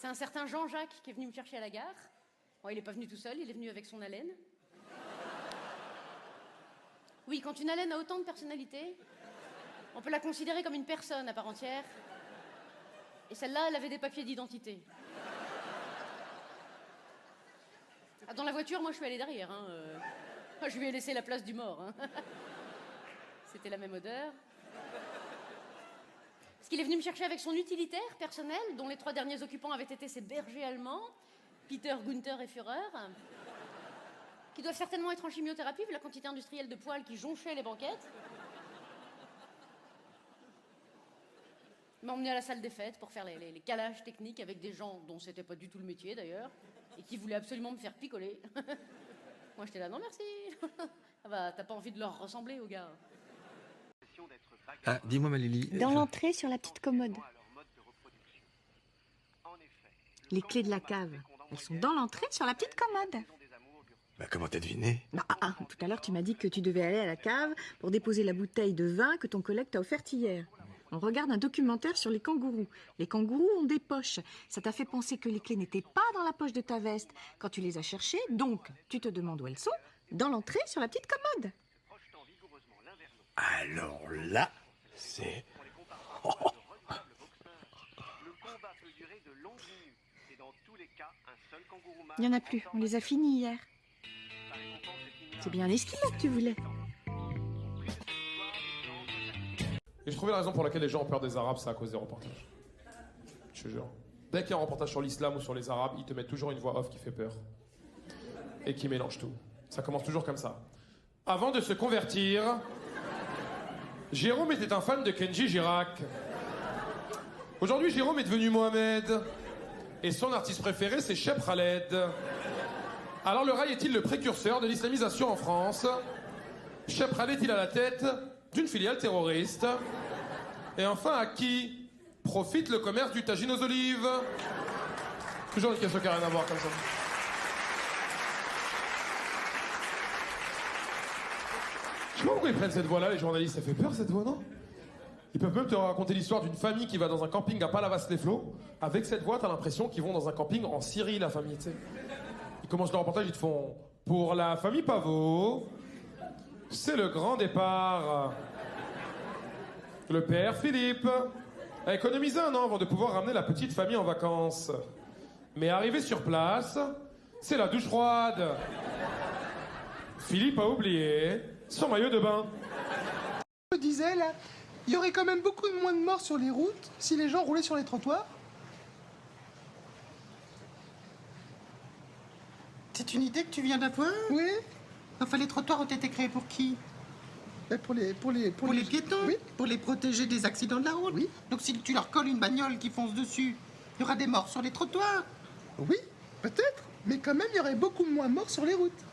C'est un certain Jean-Jacques qui est venu me chercher à la gare. Bon, il n'est pas venu tout seul, il est venu avec son haleine. Oui, quand une haleine a autant de personnalité, on peut la considérer comme une personne à part entière. Et celle-là, elle avait des papiers d'identité. Ah, dans la voiture, moi, je suis allée derrière. Hein. Je lui ai laissé la place du mort. Hein. C'était la même odeur. Parce qu'il est venu me chercher avec son utilitaire personnel, dont les 3 derniers occupants avaient été ses bergers allemands, Peter, Gunther et Führer, qui doivent certainement être en chimiothérapie, vu la quantité industrielle de poils qui jonchait les banquettes. Il m'a emmené à la salle des fêtes pour faire les calages techniques avec des gens dont c'était pas du tout le métier, d'ailleurs, et qui voulaient absolument me faire picoler. Moi, j'étais là, non merci. Ah bah, t'as pas envie de leur ressembler, aux gars. Ah, dis-moi, Malélie. Dans l'entrée, sur la petite commode. Les clés de la cave, elles sont dans l'entrée, sur la petite commode. Bah, comment t'as deviné? Bah, tout à l'heure, tu m'as dit que tu devais aller à la cave pour déposer la bouteille de vin que ton collègue t'a offerte hier. On regarde un documentaire sur les kangourous. Les kangourous ont des poches. Ça t'a fait penser que les clés n'étaient pas dans la poche de ta veste quand tu les as cherchées. Donc, tu te demandes où elles sont. Dans l'entrée, sur la petite commode. Alors là, c'est... Il n'y en a plus. On les a finis hier. C'est bien l'esquimau que tu voulais. Et je trouvais la raison pour laquelle les gens ont peur des Arabes, c'est à cause des reportages. Je te jure. Dès qu'il y a un reportage sur l'islam ou sur les Arabes, ils te mettent toujours une voix off qui fait peur. Et qui mélange tout. Ça commence toujours comme ça. Avant de se convertir, Jérôme était un fan de Kenji Girac. Aujourd'hui, Jérôme est devenu Mohamed. Et son artiste préféré, c'est Cheb Khaled. Alors le rail est-il le précurseur de l'islamisation en France? Cheb Khaled est à la tête d'une filiale terroriste. Et enfin, à qui profite le commerce du tagine aux olives? Toujours une question qui n'a rien à voir comme ça. Je sais pas pourquoi ils prennent cette voix-là, les journalistes. Ça fait peur, cette voix, non? Ils peuvent même te raconter l'histoire d'une famille qui va dans un camping à Palavas-les-Flots. Avec cette voix, t'as l'impression qu'ils vont dans un camping en Syrie, la famille, tu sais. Ils commencent le reportage, ils te font... Pour la famille Pavot, c'est le grand départ. Le père Philippe a économisé un an avant de pouvoir ramener la petite famille en vacances. Mais arrivé sur place, c'est la douche froide. Philippe a oublié son maillot de bain. Je disais là, il y aurait quand même beaucoup moins de morts sur les routes si les gens roulaient sur les trottoirs. C'est une idée que tu viens d'avoir? Oui. Enfin, les trottoirs ont été créés pour qui? Pour les piétons? Oui. Pour les protéger des accidents de la route? Oui. Donc si tu leur colles une bagnole qui fonce dessus, il y aura des morts sur les trottoirs? Oui, peut-être. Mais quand même, il y aurait beaucoup moins de morts sur les routes.